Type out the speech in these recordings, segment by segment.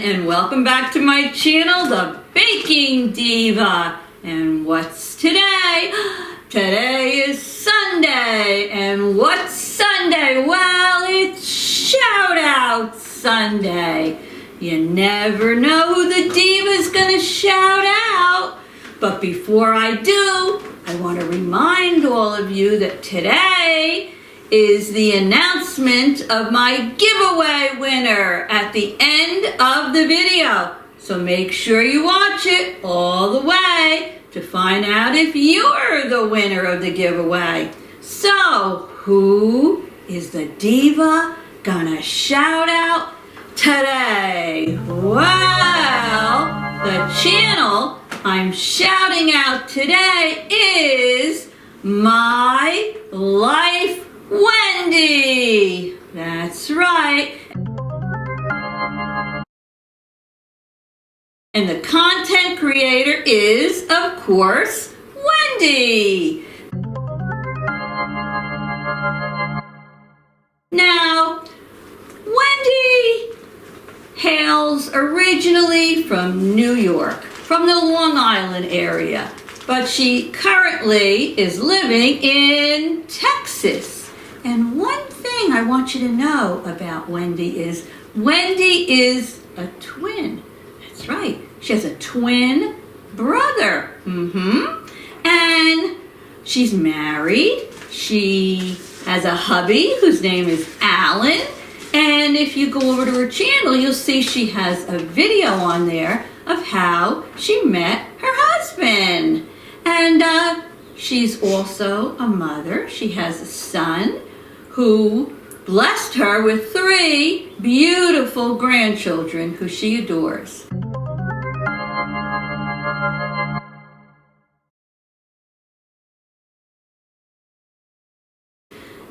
And welcome back to my channel, the Baking Diva. And what's today? Today is Sunday. And what's Sunday? Well, it's Shoutout Sunday. You never know who the diva's gonna shout out. But before I do, I want to remind all of you that today is the announcement of my giveaway winner at the end of the video. So make sure you watch it all the way to find out if you're the winner of the giveaway. So, who is the diva gonna shout out today? Well, the channel I'm shouting out today is My Life Wendy. That's right. And the content creator is, of course, Wendy. Now, Wendy hails originally from New York, from the Long Island area, but she currently is living in Texas. And one thing I want you to know about Wendy is a twin. That's right. She has a twin brother. And she's married. She has a hubby whose name is Alan. And if you go over to her channel, you'll see she has a video on there of how she met her husband. And she's also a mother. She has a son who blessed her with 3 beautiful grandchildren who she adores.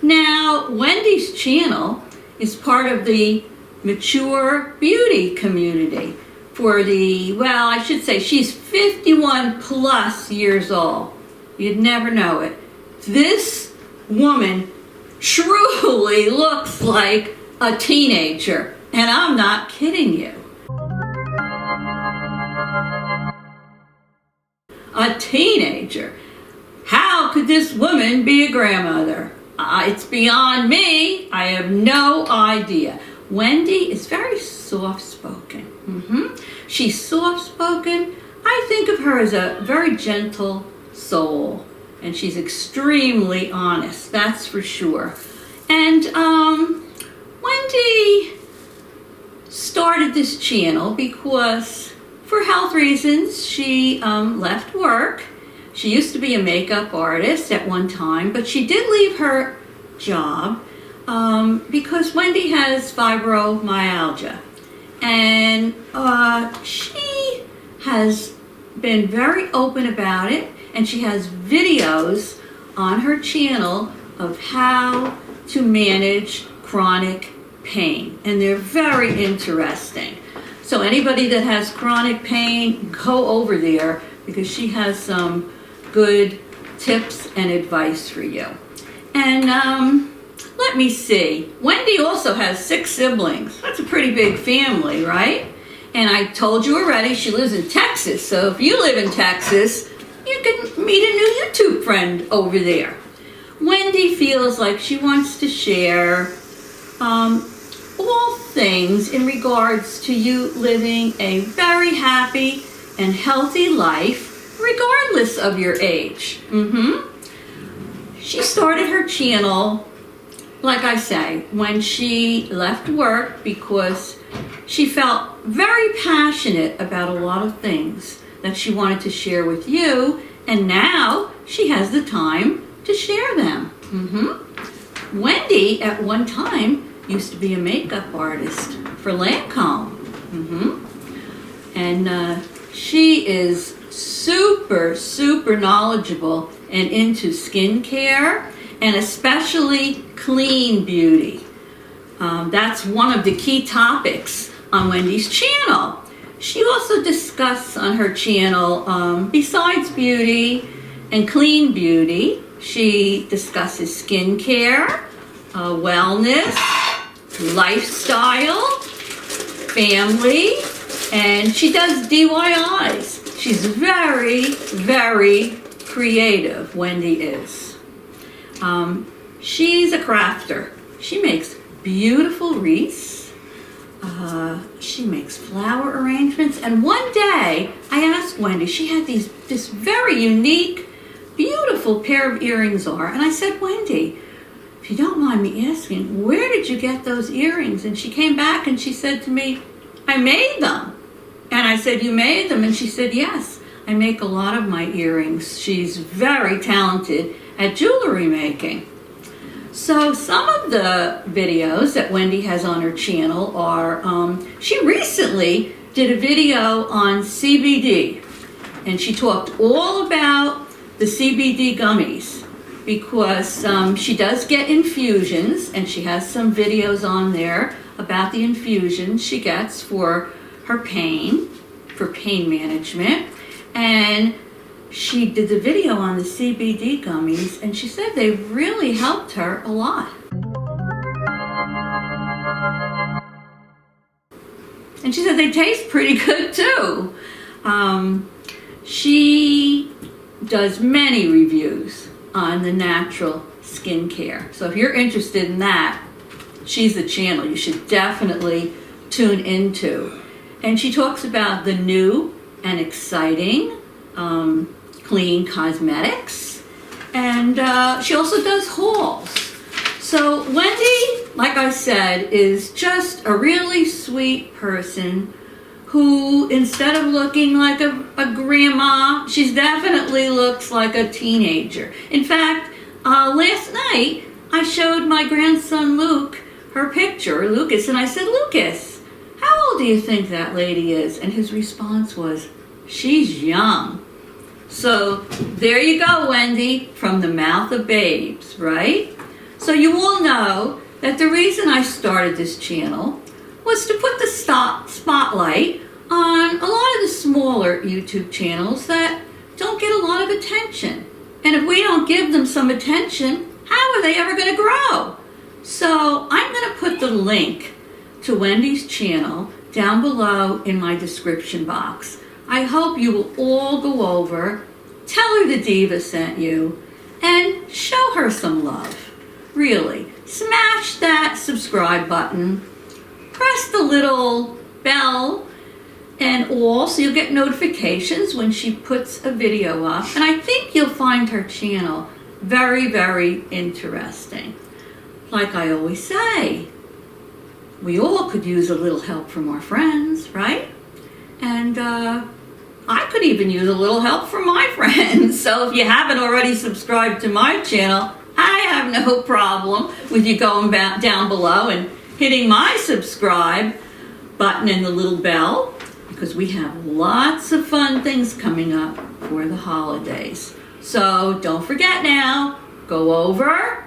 Now, Wendy's channel is part of the mature beauty community for I should say she's 51 plus years old. You'd never know it. This woman truly looks like a teenager, and I'm not kidding you. A teenager. How could this woman be a grandmother? It's beyond me. I have no idea. Wendy is very soft-spoken. She's soft-spoken. I think of her as a very gentle soul. And she's extremely honest, that's for sure. And Wendy started this channel because, for health reasons, she left work. She used to be a makeup artist at one time, but she did leave her job because Wendy has fibromyalgia. And she has been very open about it. And she has videos on her channel of how to manage chronic pain. And they're very interesting. So anybody that has chronic pain, go over there because she has some good tips and advice for you. And let me see. Wendy also has 6 siblings. That's a pretty big family, right? And I told you already, she lives in Texas. So if you live in Texas, you can meet a new YouTube friend over there. Wendy feels like she wants to share all things in regards to you living a very happy and healthy life, regardless of your age. She started her channel, like I say, when she left work because she felt very passionate about a lot of things that she wanted to share with you, and now she has the time to share them. Wendy, at one time, used to be a makeup artist for Lancome. And she is super, super knowledgeable and into skincare, and especially clean beauty. That's one of the key topics on Wendy's channel. She also discusses on her channel, besides beauty and clean beauty, she discusses skincare, wellness, lifestyle, family, and she does DIYs. She's very, very creative, Wendy is. She's a crafter. She makes beautiful wreaths. She makes flower arrangements. And one day, I asked Wendy, she had this very unique, beautiful pair of earrings are. And I said, Wendy, if you don't mind me asking, where did you get those earrings? And she came back and she said to me, I made them. And I said, you made them? And she said, yes, I make a lot of my earrings. She's very talented at jewelry making. So some of the videos that Wendy has on her channel are, she recently did a video on CBD, and she talked all about the CBD gummies because she does get infusions, and she has some videos on there about the infusions she gets for her pain, for pain management. And she did the video on the CBD gummies, and she said they really helped her a lot. And she said they taste pretty good too. She does many reviews on the natural skincare. So if you're interested in that, she's the channel you should definitely tune into. And she talks about the new and exciting clean cosmetics, and she also does hauls. So Wendy, like I said, is just a really sweet person who, instead of looking like a grandma, she definitely looks like a teenager. In fact, last night I showed my grandson Luke her picture, Lucas, and I said, Lucas, how old do you think that lady is? And his response was, she's young. So there you go, Wendy, from the mouth of babes, right? So you all know that the reason I started this channel was to put the spotlight on a lot of the smaller YouTube channels that don't get a lot of attention. And if we don't give them some attention, how are they ever going to grow? So I'm going to put the link to Wendy's channel down below in my description box. I hope you will all go over, tell her the diva sent you, and show her some love. Really, smash that subscribe button, press the little bell and all so you'll get notifications when she puts a video up. And I think you'll find her channel very, very interesting. Like I always say, we all could use a little help from our friends, right? And I could even use a little help from my friends. So if you haven't already subscribed to my channel, I have no problem with you going down below and hitting my subscribe button and the little bell, because we have lots of fun things coming up for the holidays. So don't forget now, go over,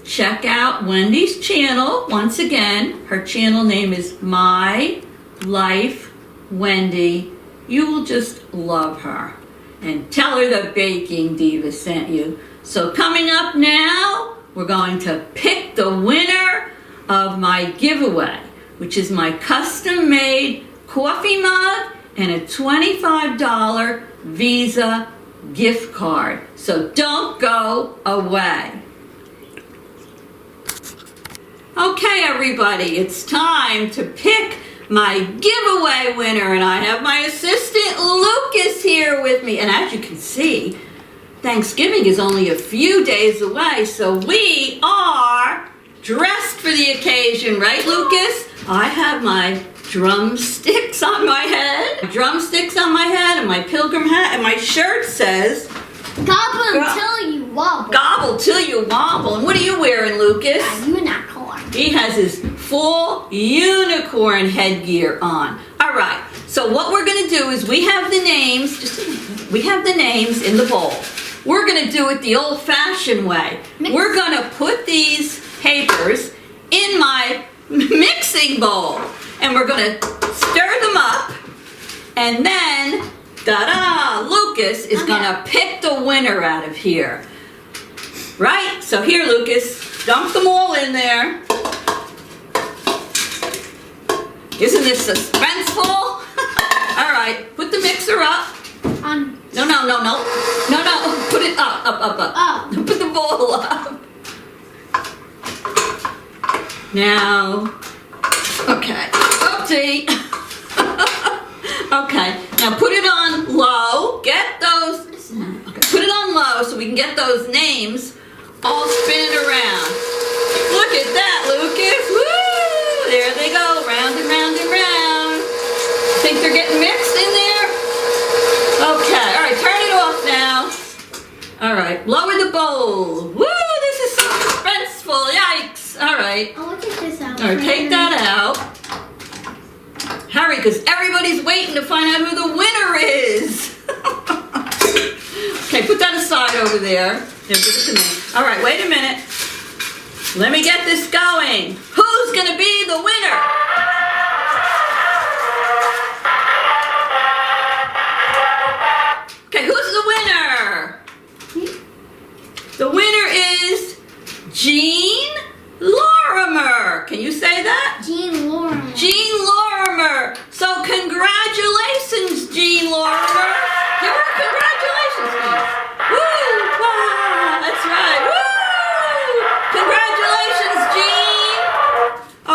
check out Wendy's channel. Once again, her channel name is My Life Wendy. You will just love her. And tell her the Baking Diva sent you. So coming up now, we're going to pick the winner of my giveaway, which is my custom-made coffee mug and a $25 Visa gift card. So don't go away. Okay, everybody, it's time to pick my giveaway winner, and I have my assistant Lucas here with me. And as you can see, Thanksgiving is only a few days away, so we are dressed for the occasion, right, Lucas? I have my drumsticks on my head. Drumsticks on my head and my pilgrim hat, and my shirt says Gobble until you wobble. Gobble till you wobble. And what are you wearing, Lucas? A unicorn. He has his full unicorn headgear on. All right. So what we're going to do is we have the names. We have the names in the bowl. We're going to do it the old-fashioned way. We're going to put these papers in my mixing bowl, and we're going to stir them up, and then, ta-da, Lucas is going to pick the winner out of here. Right? So here, Lucas, dump them all in there. Isn't this suspenseful? All right, put the mixer up. No. Put it up. Oh. Put the bowl up. Now, okay. Oopsie. Okay, now put it on low. Get those, okay, put it on low so we can get those names all spinning around. Look at that, Lucas. Woo! There they go, round and round and round. Think they're getting mixed in there? Okay, all right, turn it off now. All right, lower the bowl. Woo, this is suspenseful, yikes. All right. Oh, look at this out. All right, take that out. Hurry, because everybody's waiting to find out who the winner is. Okay, put that aside over there. Here, give it to me. All right, wait a minute. Let me get this going. Who's going to be the winner? Okay, who's the winner? The winner is Jean Lorimer. Can you say that? Jean Lorimer. Jean Lorimer. So congratulations, Jean Lorimer. Give her a congratulations, please. Woo! Wow, that's right. Woo! Congratulations, Jean.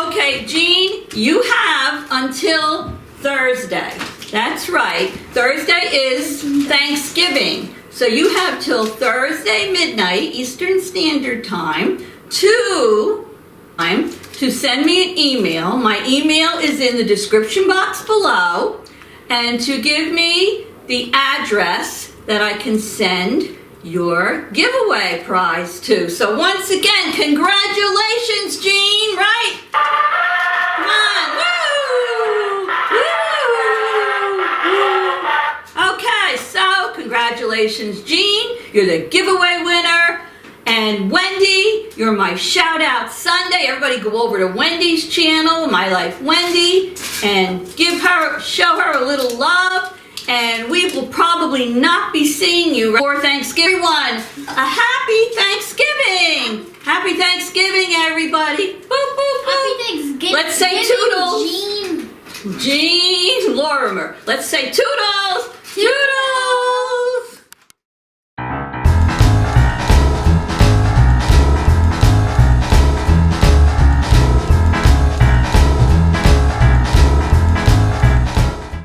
Okay, Jean, you have until Thursday. That's right. Thursday is Thanksgiving. So you have till Thursday midnight Eastern Standard Time to send me an email. My email is in the description box below, and to give me the address that I can send your giveaway prize to. So once again, congratulations, Jean, right? Come on, woo! Woo! Okay, so congratulations, Jean. You're the giveaway winner. And Wendy, you're my shout out Sunday. Everybody go over to Wendy's channel, My Life Wendy, and show her a little love. And we will probably not be seeing you for Thanksgiving. Everyone, a happy Thanksgiving. Happy Thanksgiving, everybody. Boop, boop, boop. Happy Thanksgiving. Let's say toodles. Jean. Jean Lorimer. Let's say toodles. Toodles.